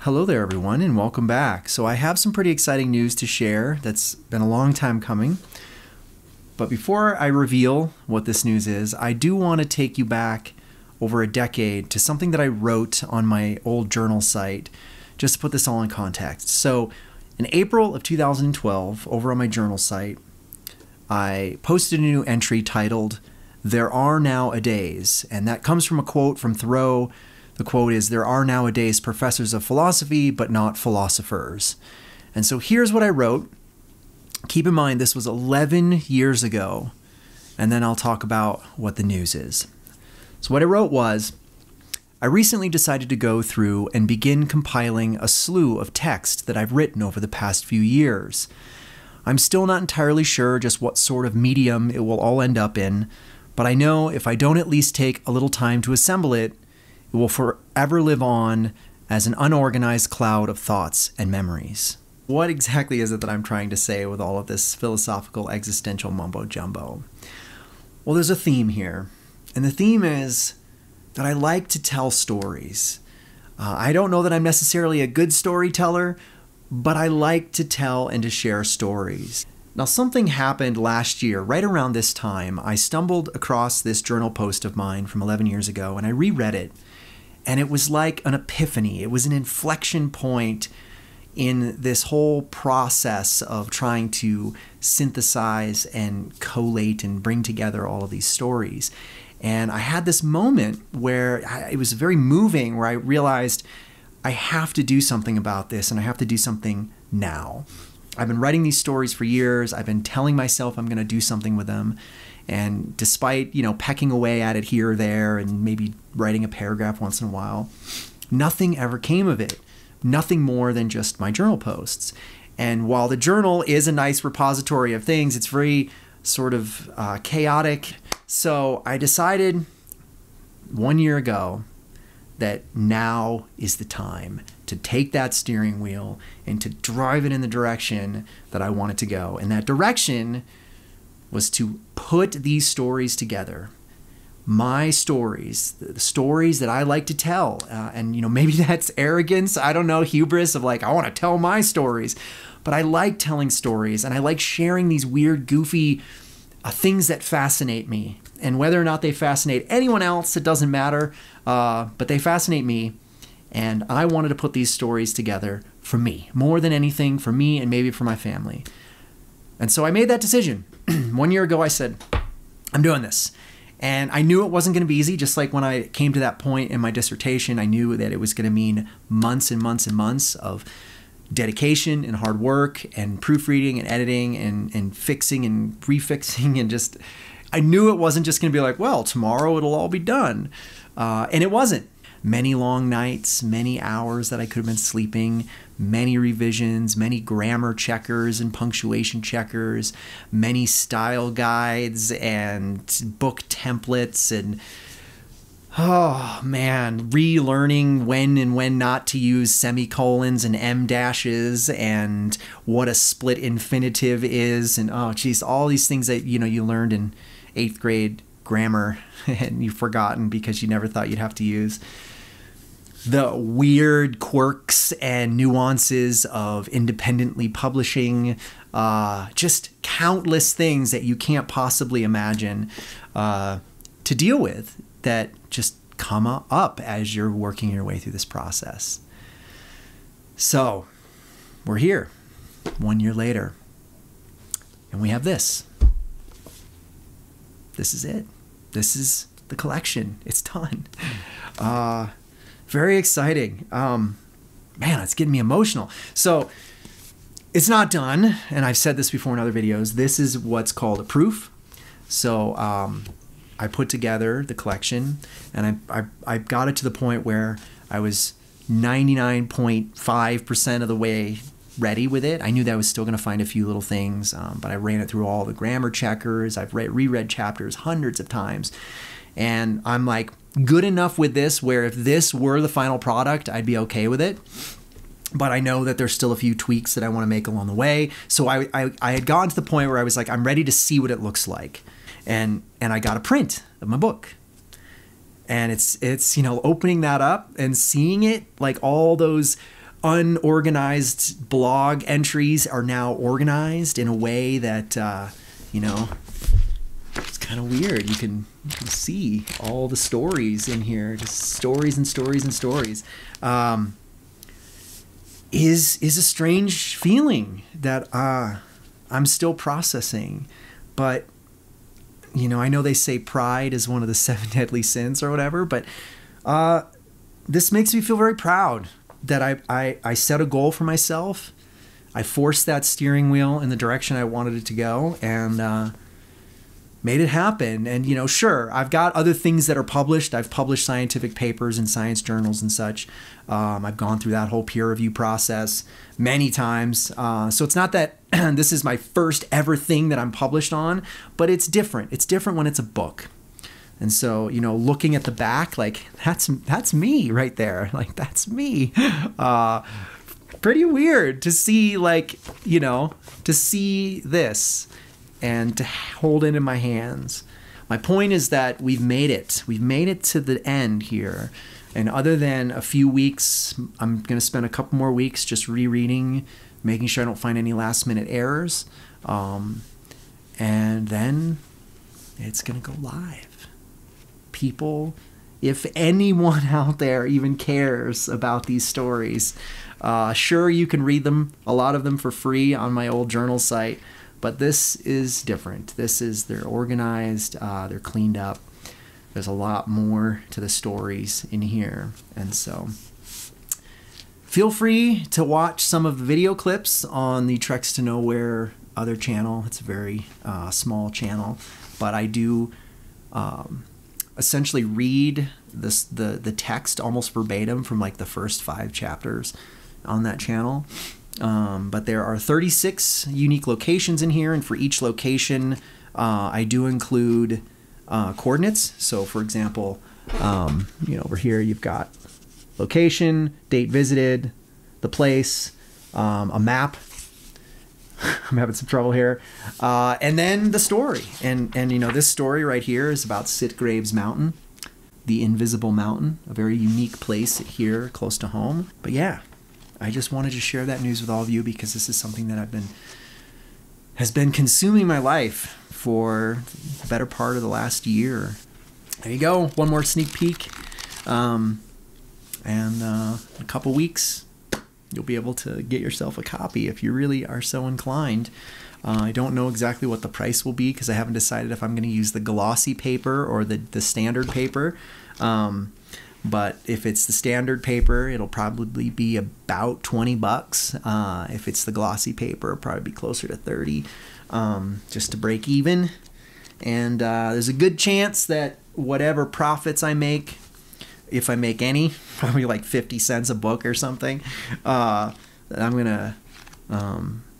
Hello there, everyone, and welcome back. So I have some pretty exciting news to share that's been a long time coming. But before I reveal what this news is, I do want to take you back over a decade to something that I wrote on my old journal site, just to put this all in context. So in April of 2012, over on my journal site, I posted a new entry titled, "There Are Nowadays," and that comes from a quote from Thoreau. The quote is, "There are nowadays professors of philosophy, but not philosophers." And so here's what I wrote. Keep in mind, this was 11 years ago, and then I'll talk about what the news is. So what I wrote was, I recently decided to go through and begin compiling a slew of text that I've written over the past few years. I'm still not entirely sure just what sort of medium it will all end up in, but I know if I don't at least take a little time to assemble it, it will forever live on as an unorganized cloud of thoughts and memories. What exactly is it that I'm trying to say with all of this philosophical existential mumbo jumbo? Well, there's a theme here, and the theme is that I like to tell stories. I don't know that I'm necessarily a good storyteller, but I like to tell and to share stories. Now, something happened last year, right around this time. I stumbled across this journal post of mine from 11 years ago, and I reread it. And it was like an epiphany. It was an inflection point in this whole process of trying to synthesize and collate and bring together all of these stories. And I had this moment where it was very moving, where I realized I have to do something about this, and I have to do something now. I've been writing these stories for years. I've been telling myself I'm going to do something with them. And despite, pecking away at it here or there and maybe writing a paragraph once in a while, nothing ever came of it. Nothing more than just my journal posts. And while the journal is a nice repository of things, it's very sort of chaotic. So I decided 1 year ago that now is the time to take that steering wheel and to drive it in the direction that I want it to go. And that direction was to put these stories together. My stories, the stories that I like to tell. And maybe that's arrogance, I don't know, hubris of like, I want to tell my stories. But I like telling stories, and I like sharing these weird, goofy things that fascinate me. And whether or not they fascinate anyone else, it doesn't matter. But they fascinate me. And I wanted to put these stories together for me, more than anything, for me and maybe for my family. And so I made that decision. 1 year ago, I said, I'm doing this. And I knew it wasn't going to be easy. Just like when I came to that point in my dissertation, I knew that it was going to mean months and months and months of dedication and hard work and proofreading and editing and fixing and refixing and just, I knew it wasn't just going to be like, well, tomorrow it'll all be done. And it wasn't. Many long nights, many hours that I could have been sleeping, many revisions, many grammar checkers and punctuation checkers, many style guides and book templates, and oh man, relearning when and when not to use semicolons and em dashes and what a split infinitive is, and oh geez, all these things that you learned in 8th grade grammar and you've forgotten because you never thought you'd have to use. The weird quirks and nuances of independently publishing, just countless things that you can't possibly imagine to deal with that just come up as you're working your way through this process. So we're here 1 year later, and we have this. This is it. This is the collection. It's done. Very exciting. Man, it's getting me emotional. So it's not done, and I've said this before in other videos. This is what's called a proof. So I put together the collection, and I got it to the point where I was 99.5% of the way ready with it. I knew that I was still going to find a few little things, but I ran it through all the grammar checkers. I've reread chapters hundreds of times, and I'm like, good enough with this where if this were the final product, I'd be okay with it. But I know that there's still a few tweaks that I want to make along the way. So I had gotten to the point where I was like, I'm ready to see what it looks like. And I got a print of my book. And it's opening that up and seeing it, like all those unorganized blog entries are now organized in a way that, you know, it's kind of weird. You can see all the stories in here, just stories and stories and stories. Is a strange feeling that I'm still processing. But, you know, I know they say pride is one of the 7 deadly sins or whatever, but this makes me feel very proud that I set a goal for myself. I forced that steering wheel in the direction I wanted it to go, and made it happen. And, you know, sure, I've got other things that are published. I've published scientific papers in science journals and such. I've gone through that whole peer review process many times. So it's not that this is my first ever thing that I'm published on, but it's different. It's different when it's a book. And so, you know, looking at the back, like, that's me right there. Like, that's me. Pretty weird to see, like, you know, to see this and to hold it in my hands. My point is that we've made it. We've made it to the end here. And other than a few weeks, I'm going to spend a couple more weeks just rereading, making sure I don't find any last-minute errors. And then it's going to go live. People, if anyone out there even cares about these stories, sure, you can read them, a lot of them for free on my old journal site. But this is different. They're organized, they're cleaned up. There's a lot more to the stories in here. And so feel free to watch some of the video clips on the Treks to Nowhere other channel. It's a very small channel, but I do essentially read the text almost verbatim from like the first 5 chapters on that channel. But there are 36 unique locations in here, and for each location, I do include coordinates. So, for example, you know, over here you've got location, date visited, the place, a map. I'm having some trouble here, and then the story. And you know, this story right here is about Sitgreaves Mountain, the Invisible Mountain, a very unique place here close to home. But yeah. I just wanted to share that news with all of you because this is something that has been consuming my life for the better part of the last year. There you go. One more sneak peek. And in a couple weeks, you'll be able to get yourself a copy if you really are so inclined. I don't know exactly what the price will be because I haven't decided if I'm going to use the glossy paper or the standard paper. But if it's the standard paper, it'll probably be about 20 bucks. If it's the glossy paper, it'll probably be closer to 30, just to break even. And there's a good chance that whatever profits I make, if I make any, probably like 50 cents a book or something, I'm going to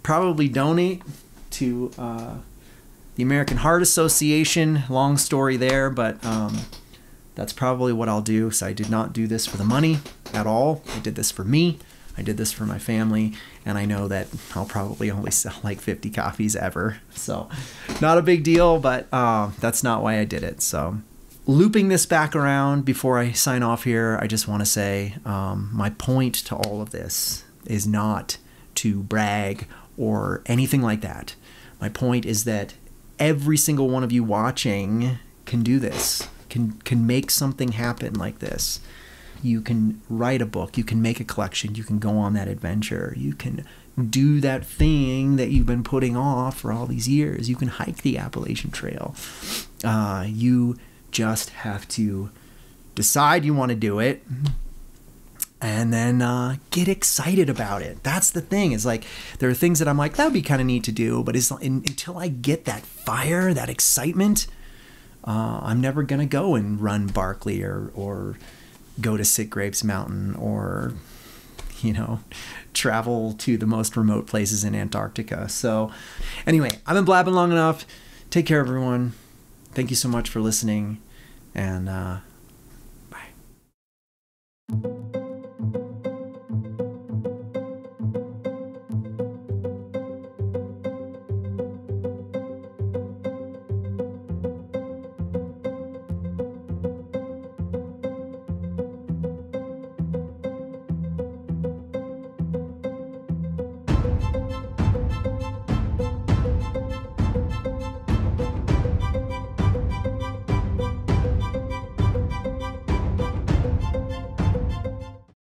probably donate to the American Heart Association. Long story there, but that's probably what I'll do. So I did not do this for the money at all. I did this for me. I did this for my family. And I know that I'll probably only sell like 50 copies ever. So not a big deal, but that's not why I did it. So looping this back around before I sign off here, I just want to say my point to all of this is not to brag or anything like that. My point is that every single one of you watching can do this. Can make something happen like this. You can write a book, you can make a collection, you can go on that adventure, you can do that thing that you've been putting off for all these years. You can hike the Appalachian Trail. You just have to decide you want to do it and then get excited about it. That's the thing. It's like there are things that I'm like, that would be kind of neat to do, but until I get that fire, that excitement, I'm never going to go and run Barkley or go to Sitgreaves Mountain or, you know, travel to the most remote places in Antarctica. So anyway, I've been blabbing long enough. Take care, everyone. Thank you so much for listening, and bye.